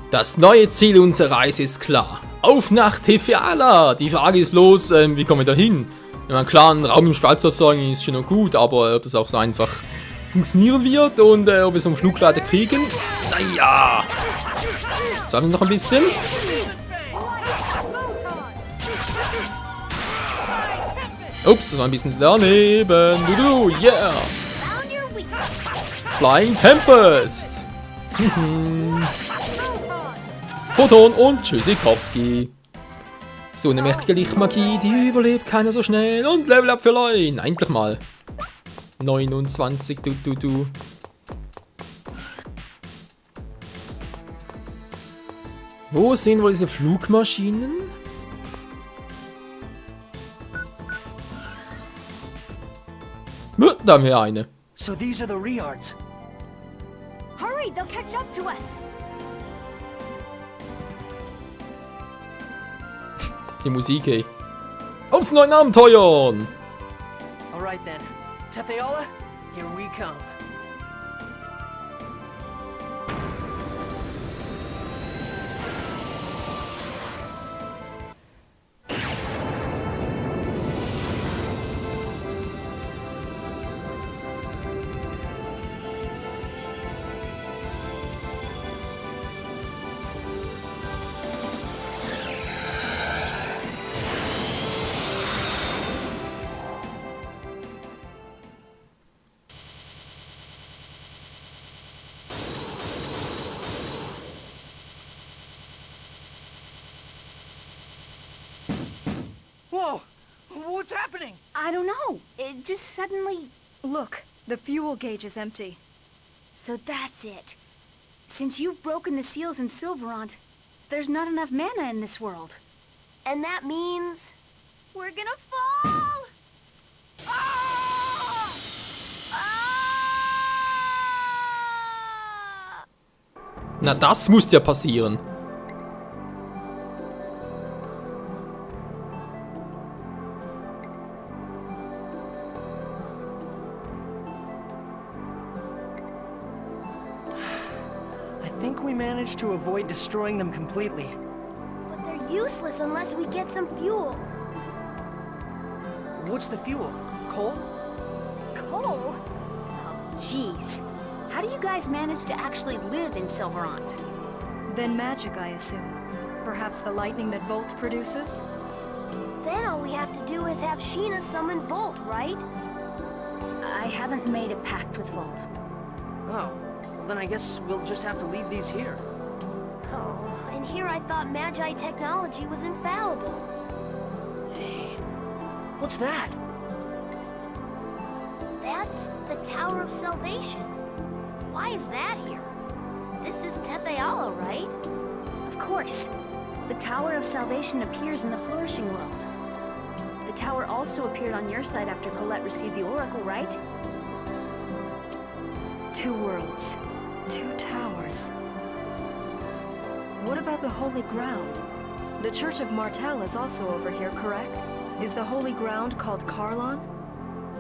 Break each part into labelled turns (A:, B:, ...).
A: Das neue Ziel unserer Reise ist klar. Auf nach Tefiala! Die Frage ist bloß, wie kommen wir da hin? Wenn man klar einen Raum im Spalt sorgen ist schon noch gut, aber ob das auch so einfach funktionieren wird und ob wir so einen Flugleiter kriegen? Naja! Jetzt haben wir noch ein bisschen. Ups, das war ein bisschen daneben. Yeah! Flying Tempest! Photon und Tschüssikowski. So eine mächtige Lichtmagie, die überlebt keiner so schnell. Und Level Up für Leun. Endlich mal. 29, du. Wo sind wohl diese Flugmaschinen? Da haben wir eine.
B: So these are the Riards.
C: Hurry, they'll catch up to us.
A: Die Musik, ey. Aufs neuen Abenteuern!
B: Alright then. Tetheala, here we come. Whoa! What's happening?
C: I don't know. It just suddenly...
D: Look, the fuel gauge is empty.
C: So that's it. Since you've broken the seals in Silverant, there's not enough mana in this world. And that means... we're gonna fall! Ah! Ah!
A: Na, das muss ja passieren.
B: I think we managed to avoid destroying them completely.
E: But they're useless unless we get some fuel.
B: What's the fuel? Coal?
C: Coal? Oh, jeez. How do you guys manage to actually live in Silverant?
D: Then magic, I assume. Perhaps the lightning that Volt produces?
E: Then all we have to do is have Sheena summon Volt, right?
C: I haven't made a pact with Volt.
B: Oh, well then I guess we'll just have to leave these here.
E: Oh, and here I thought Magi technology was infallible.
B: Hey, what's that?
E: That's the Tower of Salvation. Why is that here? This is Tetheala, right?
C: Of course. The Tower of Salvation appears in the Flourishing World. The tower also appeared on your side after Colette received the Oracle, right?
D: 2 worlds. 2 towers. What about the Holy Ground? The Church of Martel is also over here, correct? Is the Holy Ground called Karlon?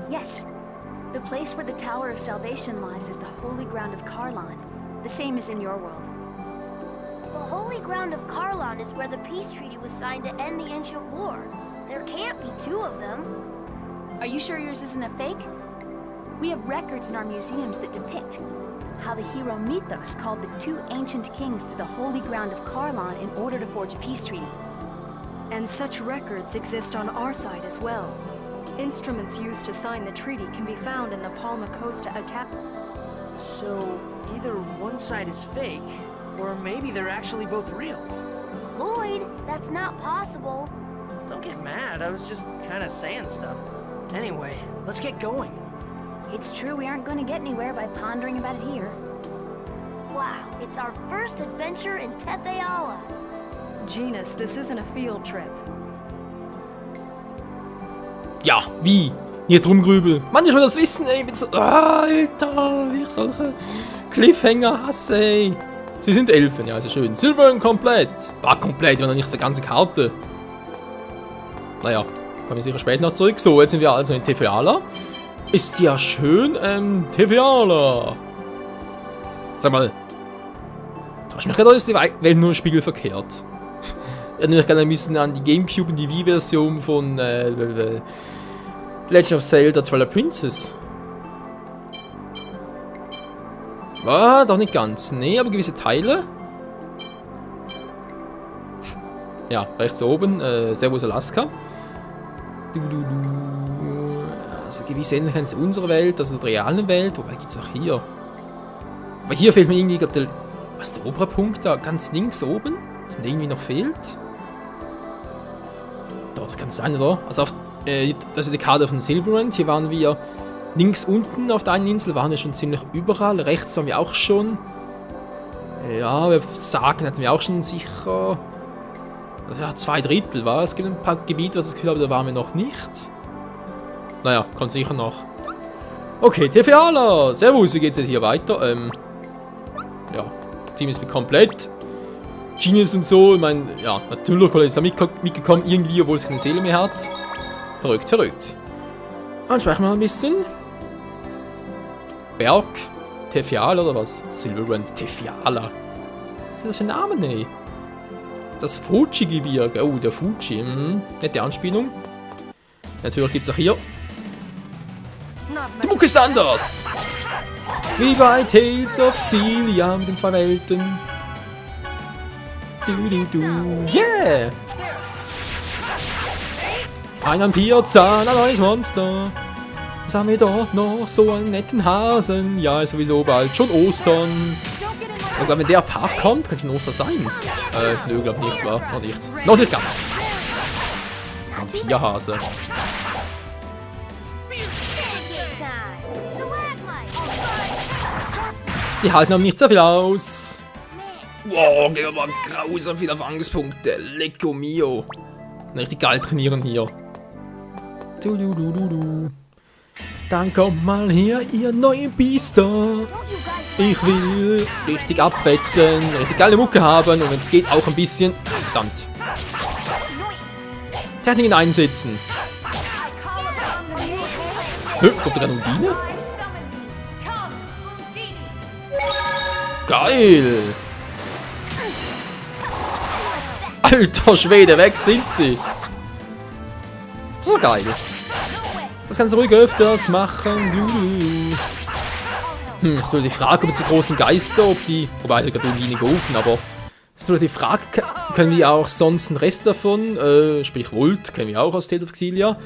C: Yes. The place where the Tower of Salvation lies is the Holy Ground of Karlon, the same as in your world.
E: The Holy Ground of Karlon is where the peace treaty was signed to end the ancient war. There can't be 2 of them.
C: Are you sure yours isn't a fake? We have records in our museums that depict how the hero Mythos called the 2 ancient kings to the Holy Ground of Karlon in order to forge a peace treaty.
D: And such records exist on our side as well. Instruments used to sign the treaty can be found in the Palma Costa attack.
B: So either one side is fake, or maybe they're actually both real.
E: Lloyd, that's not possible.
B: Don't get mad, I was just kind of saying stuff. Anyway, let's get going.
C: It's true we aren't going to get anywhere by pondering about it here.
E: Wow, it's our first adventure in Tetheala.
D: Genus, this isn't a field trip.
A: Ja, wie? Hier drum grübel. Mann, ich will das wissen, ey. Mit so, Alter, wie ich solche Cliffhanger hasse, ey. Sie sind Elfen, ja, ist ja schön. Silvern komplett. War komplett, wenn nicht die ganze Karte. Naja, kommen wir sicher später noch zurück. So, jetzt sind wir also in Tefiala. Ist ja schön, Tefiala. Sag mal. Fragst mich gerade, ist die Welt nur spiegelverkehrt. Ich erinnere mich gerne ein bisschen an die Gamecube und die Wii-Version von Legend of Zelda Twilight Princess. War doch nicht ganz. Nee, aber gewisse Teile. Ja, rechts oben, Servus Alaska. Also gewisse Ähnlichkeiten in unserer Welt, also der realen Welt, wobei gibt es auch hier. Aber hier fehlt mir irgendwie, glaub, der obere Punkt da, ganz links oben, der irgendwie noch fehlt. Das kann sein, oder? Also auf, das ist die Karte von Silverrand, hier waren wir links unten auf der einen Insel, waren wir schon ziemlich überall, rechts waren wir auch schon. Ja, wir sagen, hatten wir auch schon sicher... Ja, 2/3 war. Es gibt ein paar Gebiete, wo ich das Gefühl habe, da waren wir noch nicht. Naja, kommt sicher noch. Okay, TVA, servus, wie geht's jetzt hier weiter? Ja, Team ist komplett. Genius und so, ich meine, ja, natürlich ist er mitgekommen, irgendwie, obwohl es keine Seele mehr hat. Verrückt, verrückt. Dann sprechen wir mal ein bisschen. Berg, Tefiala oder was? Silverrand, Tefiala. Was ist das für ein Name, ey? Das Fuji-Gebirge. Oh, der Fuji. Nette Anspielung. Natürlich gibt es auch hier. Die Mucke ist anders. Wie bei Tales of Xillia mit den 2 Welten. Yeah! Ein Vampirzahn, ein neues Monster. Was haben wir dort noch? So einen netten Hasen. Ja, ist sowieso bald schon Ostern. Ich glaube, wenn der Park kommt, kann schon Oster sein. Nö, glaub nicht, war noch nicht. Noch nicht ganz. Vampirhase. Die halten aber nicht so viel aus. Wow, gehen wir mal grausam viele Erfahrungspunkte. Lecco mio. Richtig geil trainieren hier. Dann kommt mal hier, ihr neuen Biester. Ich will richtig abfetzen, richtig geile Mucke haben und wenn es geht auch ein bisschen... Ah, verdammt. Techniken einsetzen. Kommt da gerade Undine? Geil! Alter Schwede, weg sind sie! Das ist geil. Das kannst du ruhig öfters machen. Ist nur die Frage, ob jetzt die großen Geister, ob die... Wobei, ich habe nie gerufen, aber... Ist nur die Frage, können wir auch sonst den Rest davon, sprich Volt, kennen wir auch aus Tales of Xillia.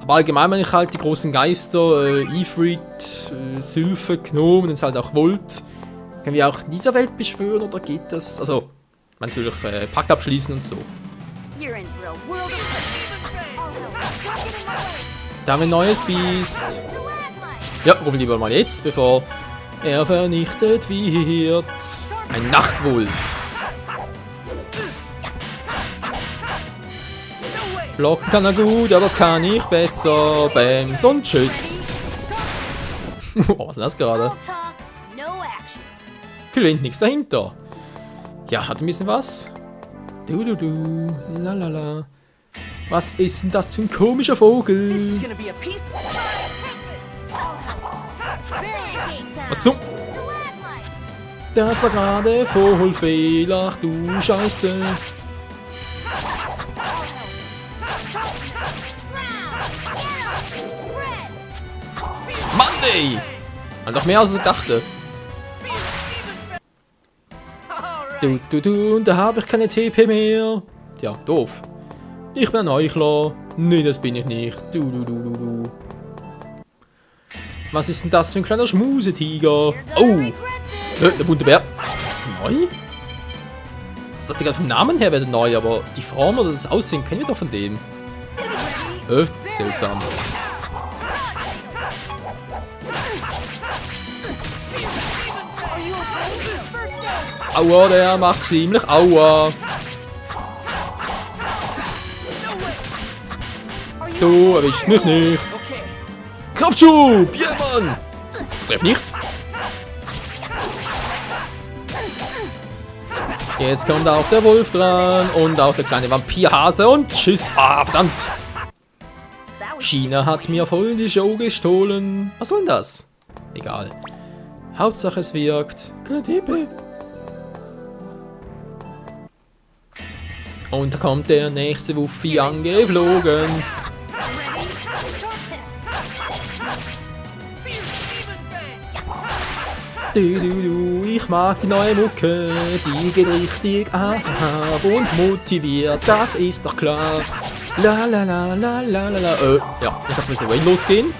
A: Aber allgemein meine ich halt die großen Geister, Ifrit, Sylphe, Gnomen und halt auch Volt. Können wir auch in dieser Welt beschwören oder geht das? Also, natürlich Pakt abschließen und so. Da haben wir ein neues Biest. Ja, rufen wir lieber mal jetzt, bevor er vernichtet wird. Ein Nachtwolf. Blocken kann er gut, aber das kann ich besser. Bams und tschüss. Oh, was ist das gerade? Viel Wind, nichts dahinter. Ja, hat ein bisschen was. Lalala. Was ist denn das für ein komischer Vogel? Was so? Das war gerade Vogelfehler, ach du Scheiße. Mann, ey! War doch mehr als ich dachte. Und da habe ich keine TP mehr. Tja, doof. Ich bin ein Heuchler. Nee, das bin ich nicht. Was ist denn das für ein kleiner Schmusetiger? Oh! Der bunte Bär. Ist der neu? Ich dachte gerade vom Namen her wäre der neu, aber die Form oder das Aussehen kennen wir doch von dem. Seltsam. Aua, der macht ziemlich Aua. Du erwischt mich nicht. Kraftschub! Ja, Mann! Treff nicht. Jetzt kommt auch der Wolf dran und auch der kleine Vampirhase und tschüss. Ah, verdammt. China hat mir voll die Show gestohlen. Was soll denn das? Egal. Hauptsache es wirkt. Keine TP. Und da kommt der nächste Wuffi angeflogen. Ich mag die neue Mucke, die geht richtig ab und motiviert, das ist doch klar. La la la la la la la. Ja, ich dachte, wir sollen losgehen.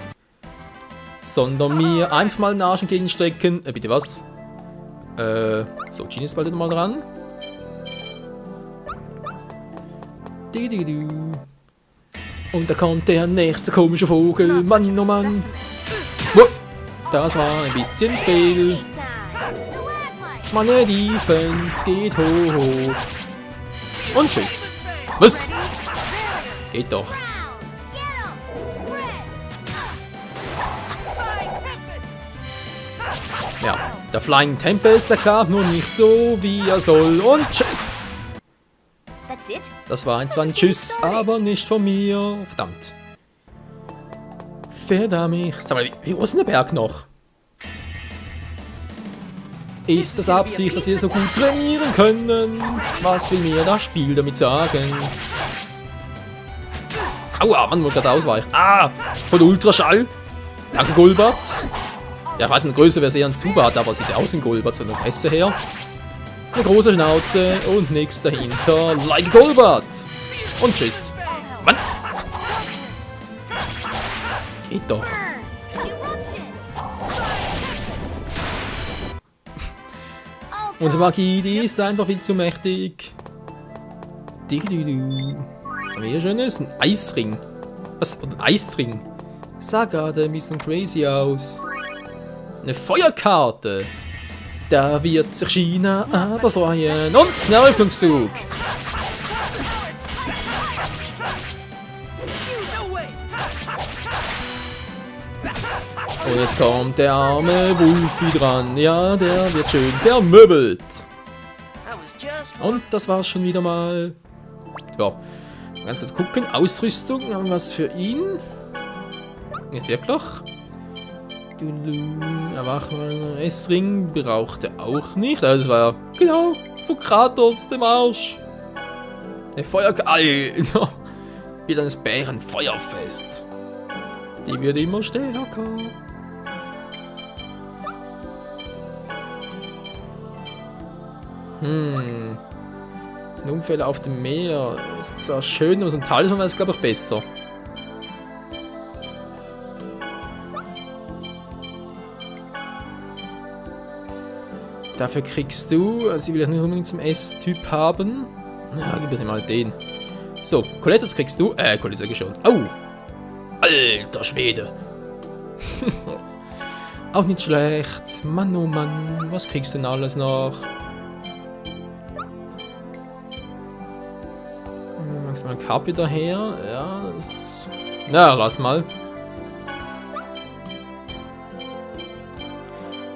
A: Sondern mir einfach mal den Arsch entgegenstrecken. Bitte was? So, Genie ist bald mal dran. Und da kommt der nächste komische Vogel. Mann, oh Mann. Das war ein bisschen fehl. Meine Defense geht hoch. Und tschüss. Was? Geht doch. Ja, der Flying Tempest, der klappt nur nicht so, wie er soll. Und tschüss. Das war zwar ein Tschüss, aber nicht von mir. Verdammt. Verdammt. Sag mal, wie groß ist denn der Berg noch? Ist das Absicht, dass wir so gut trainieren können? Was will mir das Spiel damit sagen? Aua, man wollte gerade ausweichen. Ah, von Ultraschall. Danke, Golbat. Ja, ich weiß nicht, größer wäre es eher ein Zubat, aber sieht aus wie ein Golbat, so eine Fresse her. Eine große Schnauze und nichts dahinter. Like Golbat. Und tschüss. Mann. Geht doch. Unsere Magie, die ist einfach viel zu mächtig. Was wäre schönes? Ein Eisring. Was? Ein Eisring? Sah gerade ein bisschen crazy aus. Eine Feuerkarte. Da wird sich China aber freuen. Und ein Eröffnungszug. Und jetzt kommt der arme Wulfi dran. Ja, der wird schön vermöbelt. Und das war's schon wieder mal. Ja, ganz kurz gucken. Ausrüstung, haben wir was für ihn? Nicht wirklich. Erwachen, S-Ring braucht er auch nicht. Also das war ja genau von Kratos, dem Arsch. Der Feuerkarte. Wieder eines Bären Feuerfest. Die wird immer stärker. Unfälle auf dem Meer. Ist zwar schön, aber so ein Talisman wäre es, glaube ich, besser. Dafür kriegst du, also ich will ja nicht unbedingt zum S-Typ haben. Na, gib mir mal den. So, Colette, das kriegst du. Colette sag ich schon. Oh! Alter Schwede! Auch nicht schlecht. Mann, oh Mann, was kriegst du denn alles noch? Magst du mal Cup wieder her? Ja, das... Na, lass mal.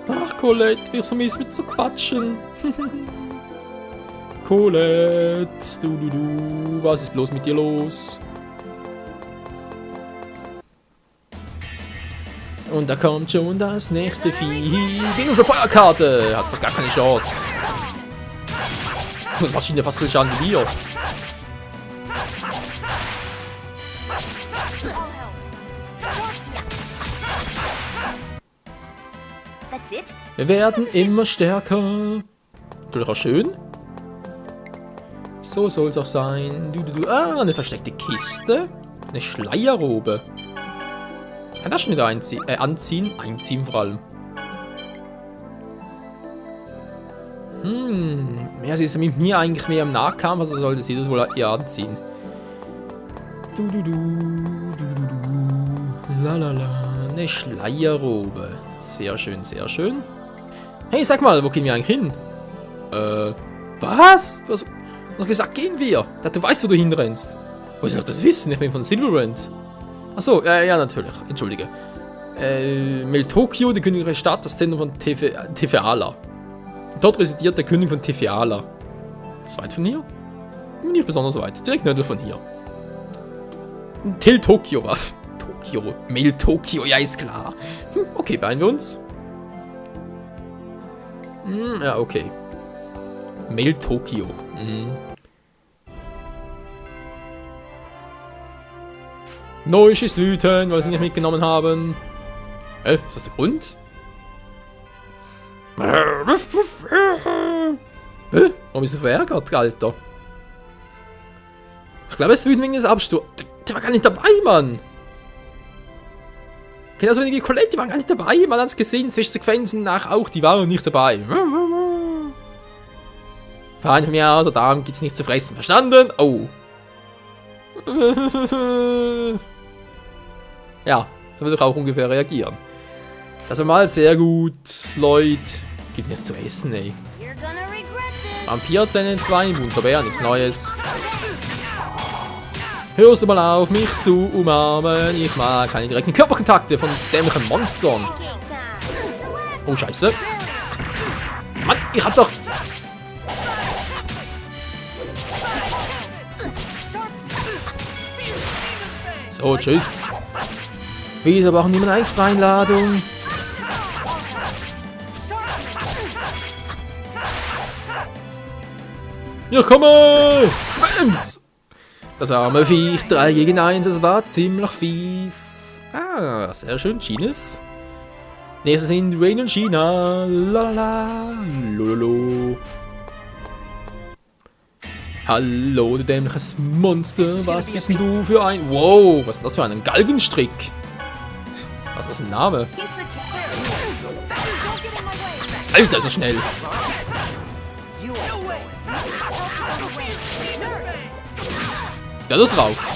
A: Ach, Colette, wie ich so mies mit zu quatschen. Colette, du, was ist bloß mit dir los? Und da kommt schon das nächste Vieh. Gegen unsere Feuerkarte. Hat's doch gar keine Chance. Das macht China fast viel Schaden wie wir. Wir werden immer stärker. Natürlich auch schön. So soll es auch sein. Ah, eine versteckte Kiste. Eine Schleierrobe. Kann das schon wieder anziehen? Einziehen vor allem. Ja, sie ist mit mir eigentlich mehr im Nahkampf, also sollte sie das wohl eher anziehen. Lalala. Eine Schleierrobe. Sehr schön, sehr schön. Hey, sag mal, wo gehen wir eigentlich hin? Was? Du hast gesagt, gehen wir. Du weißt, wo du hinrennst. Wo soll ich das wissen? Ich bin von Silverrand. Achso, ja, natürlich. Entschuldige. Meltokio, die königliche Stadt, das Zentrum von Tefeala. Dort residiert der König von Tefeala. Ist weit von hier? Nicht besonders weit. Direkt nördlich von hier. Tokio war. Tokio. Meltokio, ja, ist klar. Okay, beeilen wir uns. Ja, okay. Meltokio. Neusch ist wütend, weil sie nicht mitgenommen haben. Ist das der Grund? Warum ist er verärgert, Alter? Ich glaube, er ist wütend wegen des Absturz. Der war gar nicht dabei, Mann. Genauso wenige Kollegen, die waren gar nicht dabei. Man hat es gesehen, Zwischensequenzen nach auch, die waren nicht dabei. Fein von mir aus, der Darm gibt's nicht zu fressen. Verstanden? Oh. Ja, so würde ich auch ungefähr reagieren. Das war mal sehr gut, Leute. Gibt nichts zu essen, ey.
E: You're gonna regret this.
A: Vampirzähne 2, Wunderbär, nichts Neues. Hörst du mal auf, mich zu umarmen? Ich mag keine direkten Körperkontakte von dämlichen Monstern. Oh, scheiße. Mann, ich hab doch... So, tschüss. Wieso brauchen die eine extra Einladung? Ja, komme! Bams! Das arme Viech, 3 gegen 1, das war ziemlich fies. Ah, sehr schön, Chines. Nächstes sind Rain und China. Lalala, lololo. Hallo, du dämliches Monster. Was bist denn du für ein... Wow, was ist das für ein Galgenstrick? Was ist ein Name? Alter, ist er schnell. Der ist drauf.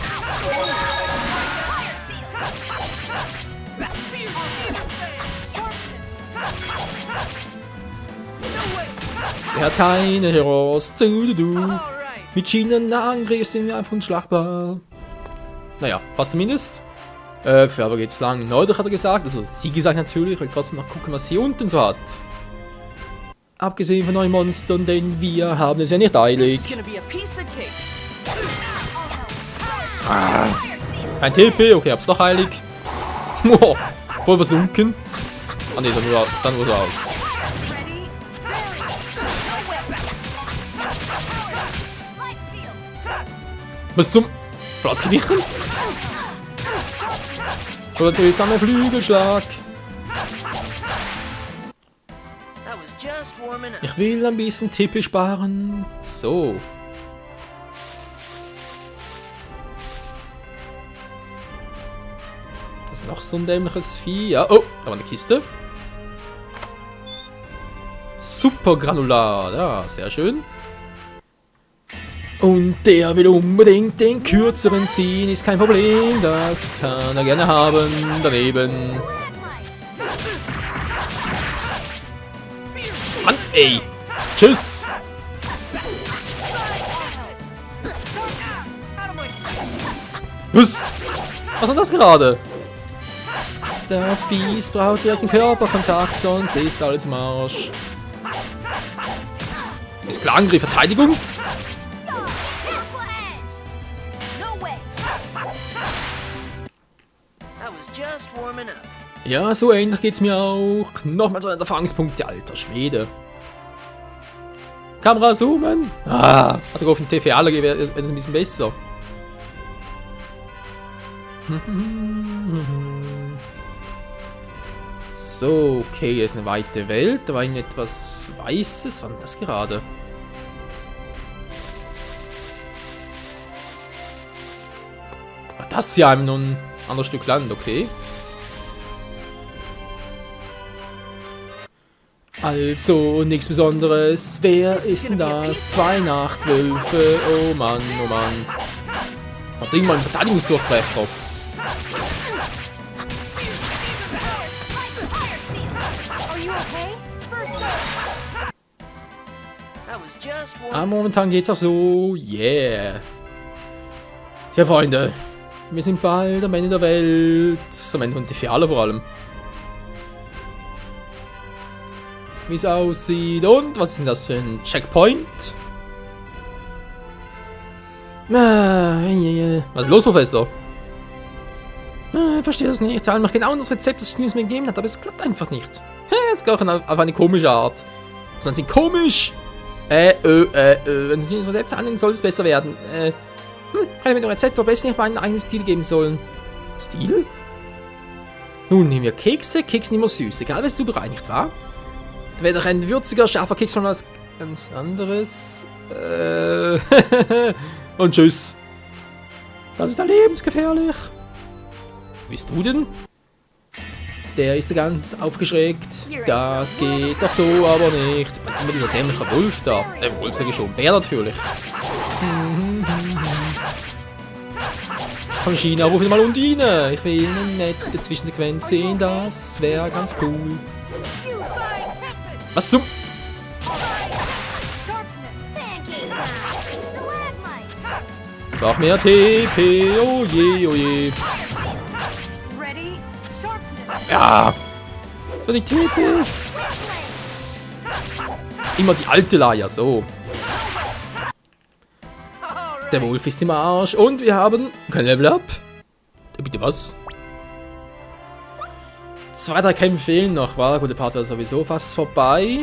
A: Der hat keine Chance. Mit Schienenangriff sind wir einfach unschlagbar. Naja, fast zumindest. Für aber geht's lang. Neulich hat er gesagt. Also sie gesagt natürlich. Ich will trotzdem noch gucken, was hier unten so hat. Abgesehen von neuen Monstern, denn wir haben es ja nicht eilig.
B: It's gonna be a piece of cake.
A: Kein TP, okay, hab's doch heilig. Wow, voll versunken. Ah ne, sah nur so aus. Was zum... Platz gewichen? Oder zusammen Flügelschlag.
B: That was just warming up.
A: Ich will ein bisschen TP sparen. So. Das ist noch so ein dämliches Vieh. Ja, oh, da war eine Kiste. Super Granulat. Ja, sehr schön. Und der will unbedingt den kürzeren ziehen. Ist kein Problem. Das kann er gerne haben. Daneben. Mann, ey. Tschüss. Was? Was war das gerade? Das Biest braucht direkten Körperkontakt, sonst ist alles im Arsch. Ist klar, Angriff, Verteidigung?
B: That was just warming up.
A: Ja, so ähnlich geht's mir auch. Nochmal so ein Erfahrungspunkte, alter Schwede. Kamera zoomen. Ah, hat er auf den TV alle wäre es ein bisschen besser. So, okay, hier ist eine weite Welt. Da war etwas Weißes. Was war denn das gerade? Ah, das hier einem noch ein anderes Stück Land, okay. Also, nichts Besonderes. Wer ist denn das? 2 nach 12. Oh Mann, oh Mann. Hat irgendwann einen Verteidigungsdurchbrecher.
B: That was just warming
A: Ah, momentan geht's auch so. Yeah. Tja, Freunde. Wir sind bald am Ende der Welt. Am Ende von Tifiale vor allem. Wie es aussieht. Und was ist denn das für ein Checkpoint? Was ist los, Professor? Ich verstehe das nicht. Ich mache genau das Rezept, das Schnee mir gegeben hat, aber es klappt einfach nicht. Es geht auch auf eine komische Art. Sondern sie komisch. Wenn Sie das Rezept annehmen, soll es besser werden. Kann ich mit dem Rezept doch besser nicht mein eigenes Ziel geben sollen. Stil? Nun nehmen wir Kekse. Kekse nicht mehr süß. Egal, was du bereinigt, wahr? Weder ein würziger, scharfer Keks, sondern was ganz anderes. Und tschüss. Das ist ja lebensgefährlich. Wie bist du denn? Der ist ganz aufgeschreckt. Das geht doch so aber nicht. Immer dieser dämliche Wolf da. Wolf sag ich schon. Bär natürlich. Von China rufe ich mal Undine. Ich will eine nette Zwischensequenz sehen. Das wäre ganz cool. Was zum... Brauch mehr TP. Oh je, oh je. Ja. So die TP. Immer die alte Leier, so. Der Wolf ist im Arsch und wir haben kein Level Up. Bitte was? 2, 3 Kämpfe fehlen noch, war gut, der Part war sowieso fast vorbei.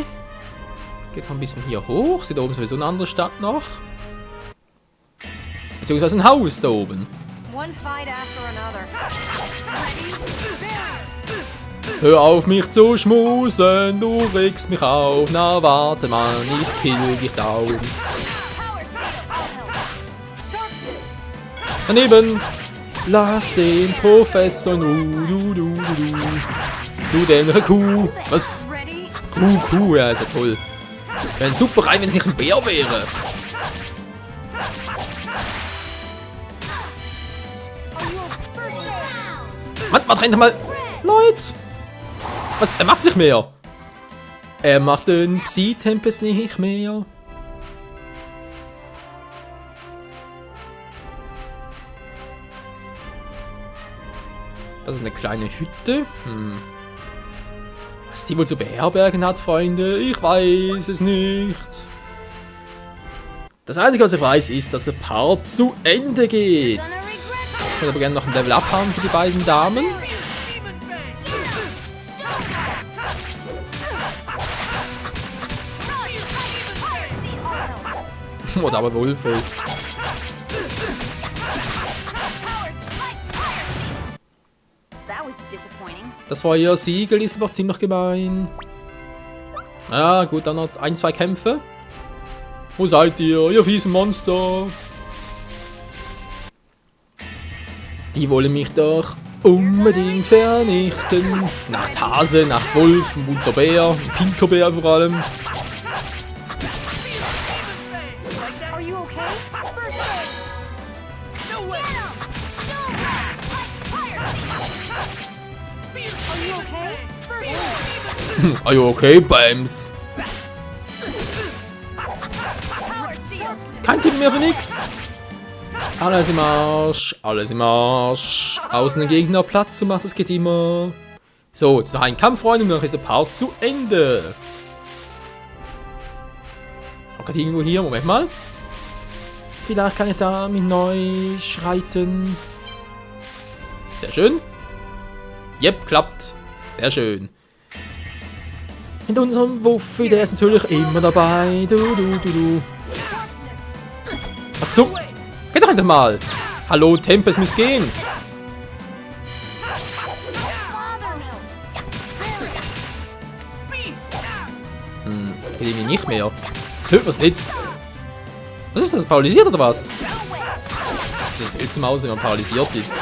A: Geht noch ein bisschen hier hoch, sieht da oben sowieso eine andere Stadt noch. Beziehungsweise ein Haus da oben. Hör auf mich zu schmusen, du regst mich auf. Na warte mal, ich kill dich down. Daneben, lass den Professor du dämliche Kuh. Was? Kuh, ja, ist ja toll. Wäre ein super rein, wenn es nicht ein Bär wäre. Mann, rennt mal. Leute. Was? Er macht's nicht mehr. Er macht den Psi-Tempest nicht mehr. Das ist eine kleine Hütte. Was die wohl zu beherbergen hat, Freunde, ich weiß es nicht. Das Einzige, was ich weiß, ist, dass der Part zu Ende geht. Ich würde aber gerne noch ein Level Up haben für die beiden Damen. Oder aber Wolf, ey. Das war ihr Siegel, ist aber ziemlich gemein. Ja, gut, dann noch 1, 2 Kämpfe. Wo seid ihr fiesen Monster? Die wollen mich doch unbedingt vernichten. Nachthase, Nachtwolf, ein bunter Bär, ein pinker Bär vor allem. Are you okay, Bams? Kein Tipp mehr für nix. Alles im Arsch, alles im Arsch. Außen den Gegner Platz zu machen, das geht immer. So, jetzt noch ein Kampf, Freunde, und dann ist der Part zu Ende. Okay, irgendwo hier, Moment mal. Vielleicht kann ich da mit neu schreiten. Sehr schön. Yep, klappt. Sehr schön. Mit unserem Wuffi, der ist natürlich immer dabei. Du. Was so? Geht doch einfach mal. Hallo, Tempest muss gehen. Geht irgendwie nicht mehr. Was jetzt? Was ist das? Paralysiert oder was? Das ist seltsam aus, wenn man paralysiert ist.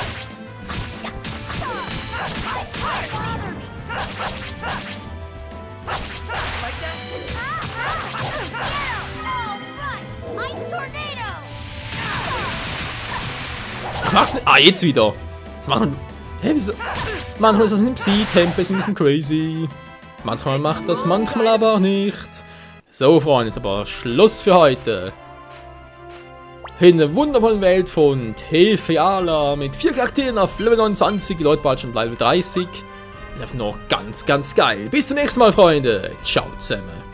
A: Mach's nicht. Ah, jetzt wieder. Das machen. Hä, wieso? Manchmal ist das mit dem Psi-Tempest ein bisschen crazy. Manchmal macht das, manchmal aber auch nicht. So, Freunde, ist aber Schluss für heute. In der wundervollen Welt von Tefiala mit 4 Charakteren auf Level 29, die Leute bald schon Level 30. Ist einfach nur ganz, ganz geil. Bis zum nächsten Mal, Freunde. Ciao zusammen.